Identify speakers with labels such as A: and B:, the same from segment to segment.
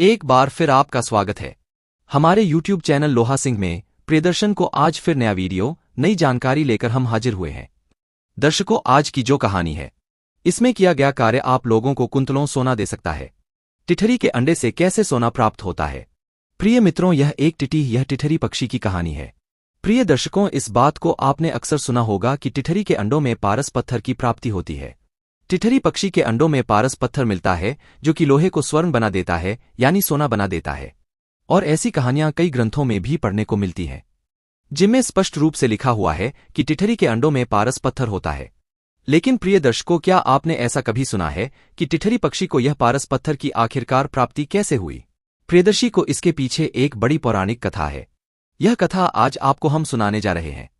A: एक बार फिर आपका स्वागत है हमारे YouTube चैनल लोहा सिंह में। प्रियदर्शन को आज फिर नया वीडियो, नई जानकारी लेकर हम हाजिर हुए हैं। दर्शकों, आज की जो कहानी है, इसमें किया गया कार्य आप लोगों को कुंतलों सोना दे सकता है। टिठरी के अंडे से कैसे सोना प्राप्त होता है? प्रिय मित्रों, यह टिठरी पक्षी की कहानी है। प्रिय दर्शकों, इस बात को आपने अक्सर सुना होगा कि टिठरी के अंडों में पारस पत्थर की प्राप्ति होती है। टिठरी पक्षी के अंडों में पारस पत्थर मिलता है जो कि लोहे को स्वर्ण बना देता है, यानी सोना बना देता है। और ऐसी कहानियां कई ग्रंथों में भी पढ़ने को मिलती हैं, जिनमें स्पष्ट रूप से लिखा हुआ है कि टिठरी के अंडों में पारस पत्थर होता है। लेकिन प्रिय दर्शकों, क्या आपने ऐसा कभी सुना है कि टिठरी पक्षी को यह पारस पत्थर की आखिरकार प्राप्ति कैसे हुई? प्रियदर्शी को इसके पीछे एक बड़ी पौराणिक कथा है। यह कथा आज आपको हम सुनाने जा रहे हैं।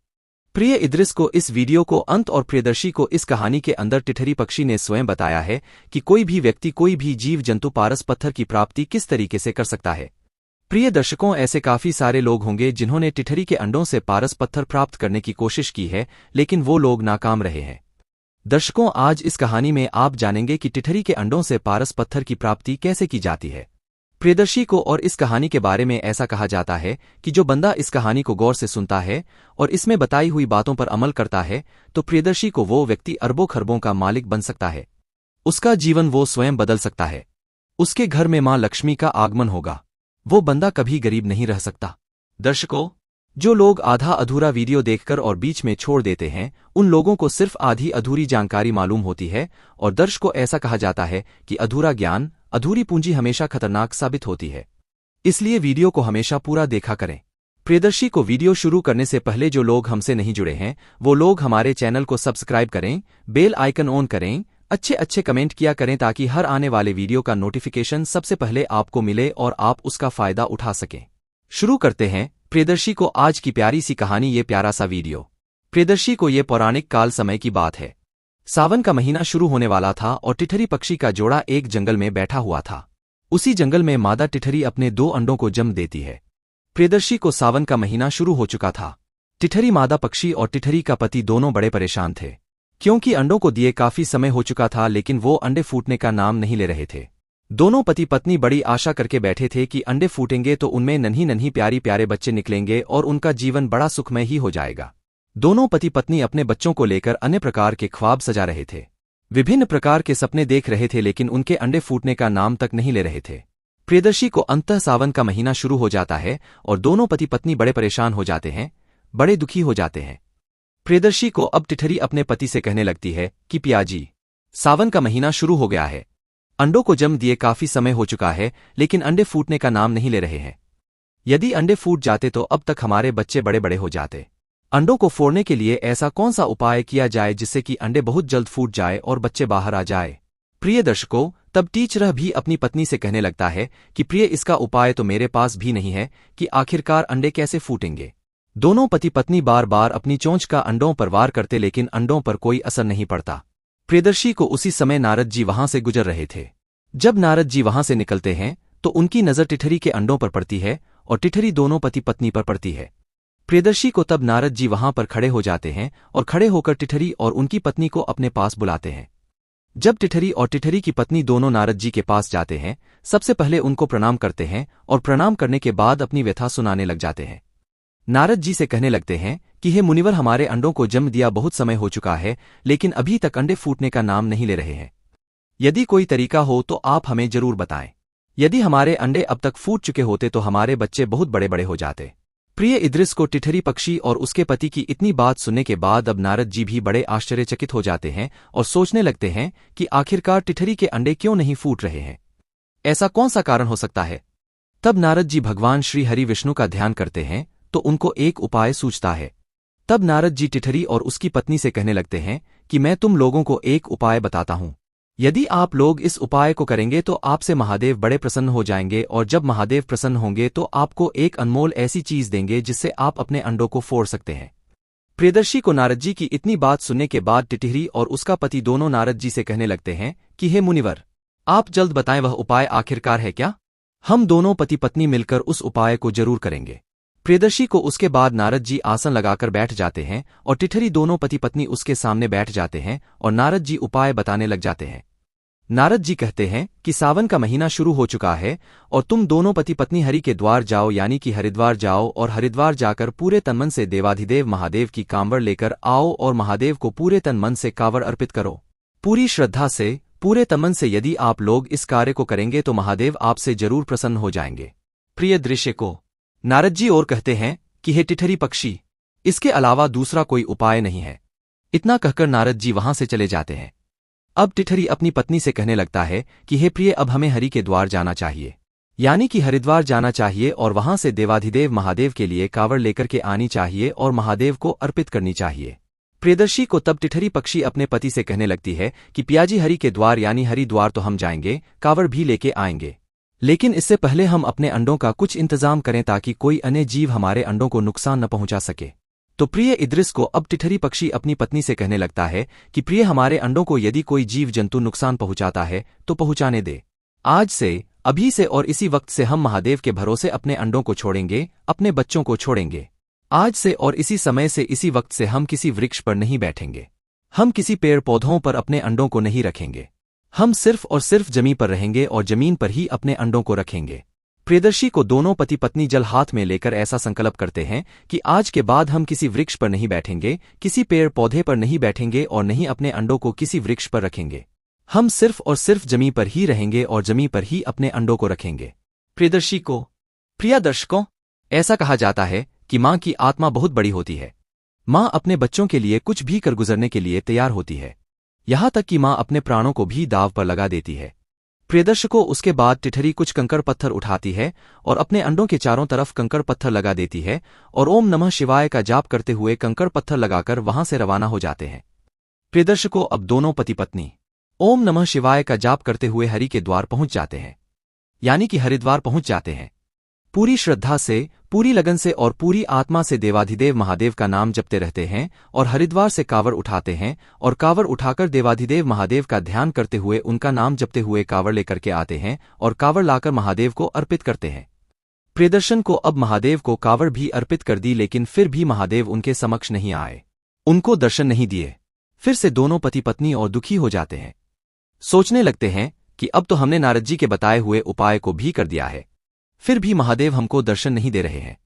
A: प्रिय इद्रिस को इस वीडियो को अंत और प्रियदर्शी को इस कहानी के अंदर टिठरी पक्षी ने स्वयं बताया है कि कोई भी व्यक्ति, कोई भी जीव जंतु पारस पत्थर की प्राप्ति किस तरीके से कर सकता है। प्रिय दर्शकों, ऐसे काफी सारे लोग होंगे जिन्होंने टिठरी के अंडों से पारस पत्थर प्राप्त करने की कोशिश की है, लेकिन वो लोग नाकाम रहे हैं। दर्शकों, आज इस कहानी में आप जानेंगे कि टिठरी के अंडों से पारस पत्थर की प्राप्ति कैसे की जाती है। प्रियदर्शी को और इस कहानी के बारे में ऐसा कहा जाता है कि जो बंदा इस कहानी को गौर से सुनता है और इसमें बताई हुई बातों पर अमल करता है, तो प्रियदर्शी को वो व्यक्ति अरबों खरबों का मालिक बन सकता है। उसका जीवन वो स्वयं बदल सकता है। उसके घर में मां लक्ष्मी का आगमन होगा। वो बंदा कभी गरीब नहीं रह सकता। दर्शकों, जो लोग आधा अधूरा वीडियो देखकर और बीच में छोड़ देते हैं, उन लोगों को सिर्फ आधी अधूरी जानकारी मालूम होती है। और दर्शकों, ऐसा कहा जाता है कि अधूरा ज्ञान, अधूरी पूंजी हमेशा खतरनाक साबित होती है। इसलिए वीडियो को हमेशा पूरा देखा करें। प्रियदर्शी को वीडियो शुरू करने से पहले जो लोग हमसे नहीं जुड़े हैं, वो लोग हमारे चैनल को सब्सक्राइब करें, बेल आइकन ऑन करें, अच्छे कमेंट किया करें ताकि हर आने वाले वीडियो का नोटिफिकेशन सबसे पहले आपको मिले और आप उसका फायदा उठा सकें। शुरू करते हैं प्रियदर्शी को आज की प्यारी सी कहानी, ये प्यारा सा वीडियो। प्रियदर्शी को ये पौराणिक काल समय की बात है। सावन का महीना शुरू होने वाला था और टिठरी पक्षी का जोड़ा एक जंगल में बैठा हुआ था। उसी जंगल में मादा टिठरी अपने 2 अंडों को जन्म देती है। प्रियदर्शी को सावन का महीना शुरू हो चुका था। टिठरी मादा पक्षी और टिठरी का पति दोनों बड़े परेशान थे, क्योंकि अंडों को दिए काफी समय हो चुका था, लेकिन वो अंडे फूटने का नाम नहीं ले रहे थे। दोनों पति पत्नी बड़ी आशा करके बैठे थे कि अंडे फूटेंगे तो उनमें नन्ही प्यारी प्यारे बच्चे निकलेंगे और उनका जीवन बड़ा सुखमय ही हो जाएगा। दोनों पति पत्नी अपने बच्चों को लेकर अन्य प्रकार के ख्वाब सजा रहे थे, विभिन्न प्रकार के सपने देख रहे थे, लेकिन उनके अंडे फूटने का नाम तक नहीं ले रहे थे। प्रियदर्शी को अंततः सावन का महीना शुरू हो जाता है और दोनों पति पत्नी बड़े परेशान हो जाते हैं, बड़े दुखी हो जाते हैं। प्रियदर्शी को अब टिठरी अपने पति से कहने लगती है कि पियाजी, सावन का महीना शुरू हो गया है, अंडों को जन्म दिए काफी समय हो चुका है, लेकिन अंडे फूटने का नाम नहीं ले रहे हैं। यदि अंडे फूट जाते तो अब तक हमारे बच्चे बड़े बड़े हो जाते। अंडों को फोड़ने के लिए ऐसा कौन सा उपाय किया जाए जिससे कि अंडे बहुत जल्द फूट जाए और बच्चे बाहर आ जाए? प्रिय दर्शकों, तब टीचर भी अपनी पत्नी से कहने लगता है कि प्रिय, इसका उपाय तो मेरे पास भी नहीं है कि आखिरकार अंडे कैसे फूटेंगे। दोनों पति पत्नी बार बार अपनी चोंच का अंडों पर वार करते, लेकिन अंडों पर कोई असर नहीं पड़ता। प्रियदर्शी को उसी समय नारद जी वहां से गुजर रहे थे। जब नारद जी वहां से निकलते हैं तो उनकी नजर टिठरी के अंडों पर पड़ती है और टिठरी दोनों पति पत्नी पर पड़ती है। प्रियदर्शी को तब नारद जी वहां पर खड़े हो जाते हैं और खड़े होकर टिठरी और उनकी पत्नी को अपने पास बुलाते हैं। जब टिठरी और टिठरी की पत्नी दोनों नारद जी के पास जाते हैं, सबसे पहले उनको प्रणाम करते हैं और प्रणाम करने के बाद अपनी व्यथा सुनाने लग जाते हैं। नारद जी से कहने लगते हैं कि हे मुनिवर, हमारे अंडों को जन्म दिया बहुत समय हो चुका है, लेकिन अभी तक अंडे फूटने का नाम नहीं ले रहे हैं। यदि कोई तरीका हो तो आप हमें जरूर बताएं। यदि हमारे अंडे अब तक फूट चुके होते तो हमारे बच्चे बहुत बड़े बड़े हो जाते। प्रिय इद्रिस को टिठरी पक्षी और उसके पति की इतनी बात सुनने के बाद अब नारद जी भी बड़े आश्चर्यचकित हो जाते हैं और सोचने लगते हैं कि आखिरकार टिठरी के अंडे क्यों नहीं फूट रहे हैं, ऐसा कौन सा कारण हो सकता है। तब नारद जी भगवान श्री हरि विष्णु का ध्यान करते हैं तो उनको एक उपाय सूझता है। तब नारद जी टिठरी और उसकी पत्नी से कहने लगते हैं कि मैं तुम लोगों को एक उपाय बताता हूं। यदि आप लोग इस उपाय को करेंगे तो आपसे महादेव बड़े प्रसन्न हो जाएंगे, और जब महादेव प्रसन्न होंगे तो आपको एक अनमोल ऐसी चीज देंगे जिससे आप अपने अंडों को फोड़ सकते हैं। प्रियदर्शी को नारद जी की इतनी बात सुनने के बाद टिठरी और उसका पति दोनों नारद जी से कहने लगते हैं कि हे मुनिवर, आप जल्द बताएं वह उपाय आखिरकार है क्या? हम दोनों पति पत्नी मिलकर उस उपाय को जरूर करेंगे। प्रियदर्शी को उसके बाद नारद जी आसन लगाकर बैठ जाते हैं और टिठरी दोनों पति पत्नी उसके सामने बैठ जाते हैं और नारद जी उपाय बताने लग जाते हैं। नारद जी कहते हैं कि सावन का महीना शुरू हो चुका है और तुम दोनों पति पत्नी हरि के द्वार जाओ, यानी कि हरिद्वार जाओ, और हरिद्वार जाकर पूरे तनमन से देवाधिदेव महादेव की कांवड़ लेकर आओ और महादेव को पूरे तन मन से कांवड़ अर्पित करो। पूरी श्रद्धा से, पूरे तनमन से यदि आप लोग इस कार्य को करेंगे तो महादेव आपसे जरूर प्रसन्न हो जाएंगे। प्रिय दृश्य को नारद जी और कहते हैं कि हे टिठरी पक्षी, इसके अलावा दूसरा कोई उपाय नहीं है। इतना कहकर नारद जी वहां से चले जाते हैं। अब टिठरी अपनी पत्नी से कहने लगता है कि हे प्रिय, अब हमें हरि के द्वार जाना चाहिए, यानी कि हरिद्वार जाना चाहिए और वहां से देवाधिदेव महादेव के लिए कांवड़ लेकर के आनी चाहिए और महादेव को अर्पित करनी चाहिए। प्रियदर्शी को तब टिठरी पक्षी अपने पति से कहने लगती है कि पियाजी, हरि के द्वार यानी हरिद्वार तो हम जाएंगे, कांवड़ भी लेके आएंगे, लेकिन इससे पहले हम अपने अंडों का कुछ इंतजाम करें ताकि कोई अन्य जीव हमारे अंडों को नुकसान न पहुंचा सके। तो प्रिय इद्रिस को अब टिठरी पक्षी अपनी पत्नी से कहने लगता है कि प्रिय, हमारे अंडों को यदि कोई जीव जंतु नुकसान पहुंचाता है तो पहुंचाने दे। आज से, अभी से और इसी वक्त से हम महादेव के भरोसे अपने अंडों को छोड़ेंगे, अपने बच्चों को छोड़ेंगे। आज से और इसी समय से, इसी वक्त से हम किसी वृक्ष पर नहीं बैठेंगे, हम किसी पेड़ पौधों पर अपने अंडों को नहीं रखेंगे, हम सिर्फ और सिर्फ जमीन पर रहेंगे और जमीन पर ही अपने अंडों को रखेंगे। प्रियदर्शी को दोनों पति पत्नी जल हाथ में लेकर ऐसा संकल्प करते हैं कि आज के बाद हम किसी वृक्ष पर नहीं बैठेंगे, किसी पेड़ पौधे पर नहीं बैठेंगे और नहीं अपने अंडों को किसी वृक्ष पर रखेंगे। हम सिर्फ और सिर्फ जमीन पर ही रहेंगे और जमीन पर ही अपने अंडों को रखेंगे। प्रियदर्शी को, प्रिय दर्शकों, ऐसा कहा जाता है कि मां की आत्मा बहुत बड़ी होती है। मां अपने बच्चों के लिए कुछ भी कर गुजरने के लिए तैयार होती है, यहां तक कि मां अपने प्राणों को भी दांव पर लगा देती है। प्रियदर्शकों, उसके बाद टिठरी कुछ कंकड़ पत्थर उठाती है और अपने अंडों के चारों तरफ कंकड़ पत्थर लगा देती है और ओम नमः शिवाय का जाप करते हुए कंकड़ पत्थर लगाकर वहां से रवाना हो जाते हैं। प्रियदर्शकों, अब दोनों पति पत्नी ओम नमः शिवाय का जाप करते हुए हरि के द्वार पहुंच जाते हैं, यानी कि हरिद्वार पहुंच जाते हैं। पूरी श्रद्धा से, पूरी लगन से और पूरी आत्मा से देवाधिदेव महादेव का नाम जपते रहते हैं और हरिद्वार से कांवड़ उठाते हैं और कांवड़ उठाकर देवाधिदेव महादेव का ध्यान करते हुए उनका नाम जपते हुए कांवड़ लेकर के आते हैं और कांवड़ लाकर महादेव को अर्पित करते हैं। प्रियदर्शन को अब महादेव को कांवड़ भी अर्पित कर दी, लेकिन फिर भी महादेव उनके समक्ष नहीं आए, उनको दर्शन नहीं दिए। फिर से दोनों पति पत्नी और दुखी हो जाते हैं, सोचने लगते हैं कि अब तो हमने नारद जी के बताए हुए उपाय को भी कर दिया है, फिर भी महादेव हमको दर्शन नहीं दे रहे हैं।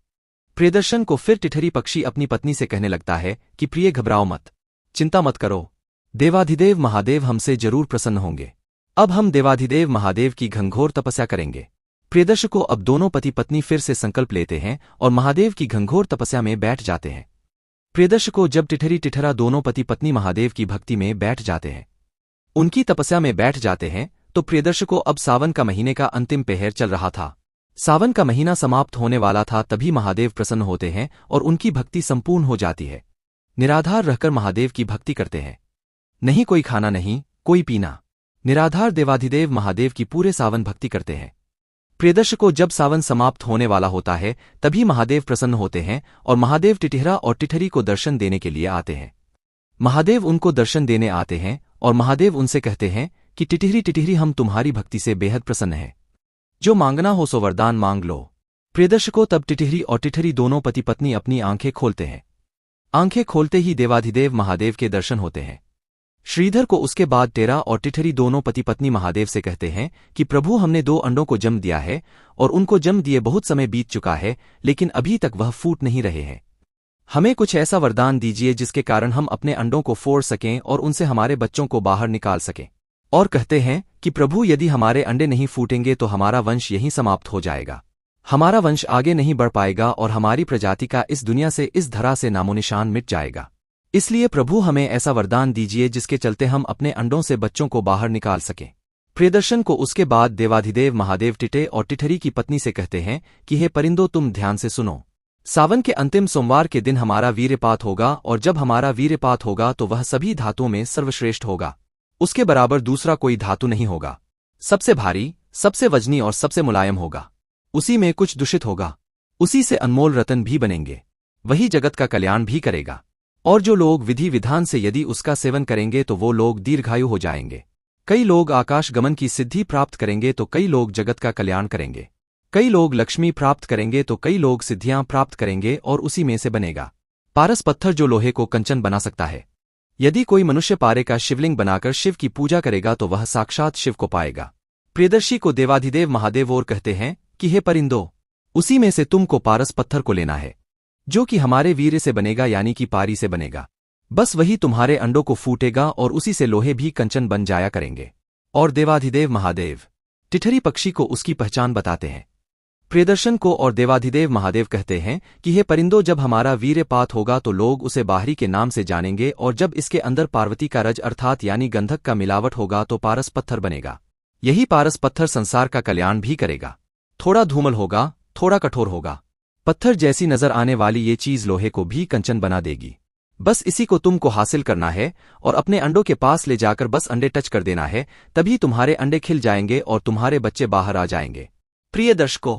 A: प्रियदर्शन को फिर टिठरी पक्षी अपनी पत्नी से कहने लगता है कि प्रिय, घबराओ मत, चिंता मत करो, देवाधिदेव महादेव हमसे जरूर प्रसन्न होंगे। अब हम देवाधिदेव महादेव की घंघोर तपस्या करेंगे। प्रियदर्शन को अब दोनों पति पत्नी फिर से संकल्प लेते हैं और महादेव की घंघोर तपस्या में बैठ जाते हैं। प्रियदर्शन को जब टिठरी टिठरा दोनों पति पत्नी महादेव की भक्ति में बैठ जाते हैं, उनकी तपस्या में बैठ जाते हैं, तो प्रियदर्शन को अब सावन का महीने का अंतिम पहर चल रहा था। सावन का महीना समाप्त होने वाला था, तभी महादेव प्रसन्न होते हैं और उनकी भक्ति संपूर्ण हो जाती है। निराधार रहकर महादेव की भक्ति करते हैं, नहीं कोई खाना, नहीं कोई पीना, निराधार देवाधिदेव महादेव की पूरे सावन भक्ति करते हैं। प्रियदर्शन को जब सावन समाप्त होने वाला होता है, तभी महादेव प्रसन्न होते हैं और महादेव टिटिहरा और टिठरी को दर्शन देने के लिए आते हैं। महादेव उनको दर्शन देने आते हैं और महादेव उनसे कहते हैं कि टिटिहरी टिटिहरी, हम तुम्हारी भक्ति से बेहद प्रसन्न हैं, जो मांगना हो सो वरदान मांग लो। प्रियदर्शन को तब टिटिहरी और टिठरी दोनों पति पत्नी अपनी आंखें खोलते हैं। आंखें खोलते ही देवाधिदेव महादेव के दर्शन होते हैं। श्रीधर को उसके बाद टेरा और टिठरी दोनों पति पत्नी महादेव से कहते हैं कि प्रभु, हमने 2 अंडों को जन्म दिया है और उनको जन्म दिए बहुत समय बीत चुका है, लेकिन अभी तक वह फूट नहीं रहे हैं। हमें कुछ ऐसा वरदान दीजिए जिसके कारण हम अपने अंडों को फोड़ सकें और उनसे हमारे बच्चों को बाहर निकाल सकें। और कहते हैं कि प्रभु, यदि हमारे अंडे नहीं फूटेंगे तो हमारा वंश यहीं समाप्त हो जाएगा, हमारा वंश आगे नहीं बढ़ पाएगा और हमारी प्रजाति का इस दुनिया से, इस धरा से नामोनिशान मिट जाएगा। इसलिए प्रभु, हमें ऐसा वरदान दीजिए जिसके चलते हम अपने अंडों से बच्चों को बाहर निकाल सकें। प्रियदर्शन को उसके बाद देवाधिदेव महादेव टिटे और टिठरी की पत्नी से कहते हैं कि हे परिंदो, तुम ध्यान से सुनो। सावन के अंतिम सोमवार के दिन हमारा वीर्यपात होगा और जब हमारा वीर्यपात होगा तो वह सभी धातुओं में सर्वश्रेष्ठ होगा, उसके बराबर दूसरा कोई धातु नहीं होगा। सबसे भारी, सबसे वजनी और सबसे मुलायम होगा, उसी में कुछ दूषित होगा, उसी से अनमोल रतन भी बनेंगे, वही जगत का कल्याण भी करेगा। और जो लोग विधि विधान से यदि उसका सेवन करेंगे तो वो लोग दीर्घायु हो जाएंगे। कई लोग आकाश गमन की सिद्धि प्राप्त करेंगे तो कई लोग जगत का कल्याण करेंगे, कई लोग लक्ष्मी प्राप्त करेंगे तो कई लोग सिद्धियां प्राप्त करेंगे और उसी में से बनेगा पारस पत्थर, जो लोहे को कंचन बना सकता है। यदि कोई मनुष्य पारे का शिवलिंग बनाकर शिव की पूजा करेगा तो वह साक्षात शिव को पाएगा। प्रियदर्शी को देवाधिदेव महादेव और कहते हैं कि हे परिंदो, उसी में से तुमको पारस पत्थर को लेना है, जो कि हमारे वीर्य से बनेगा यानी कि पारी से बनेगा। बस वही तुम्हारे अंडों को फूटेगा और उसी से लोहे भी कंचन बन जाया करेंगे। और देवाधिदेव महादेव टिठरी पक्षी को उसकी पहचान बताते हैं। प्रियदर्शन को और देवाधिदेव महादेव कहते हैं कि हे परिंदो, जब हमारा वीर्यपात होगा तो लोग उसे बाहरी के नाम से जानेंगे, और जब इसके अंदर पार्वती का रज अर्थात यानी गंधक का मिलावट होगा तो पारस पत्थर बनेगा। यही पारस पत्थर संसार का कल्याण भी करेगा। थोड़ा धूमल होगा, थोड़ा कठोर होगा, पत्थर जैसी नजर आने वाली ये चीज लोहे को भी कंचन बना देगी। बस इसी को तुमको हासिल करना है और अपने अंडों के पास ले जाकर बस अंडे टच कर देना है, तभी तुम्हारे अंडे खिल जाएंगे और तुम्हारे बच्चे बाहर आ जाएंगे। प्रिय दर्शकों,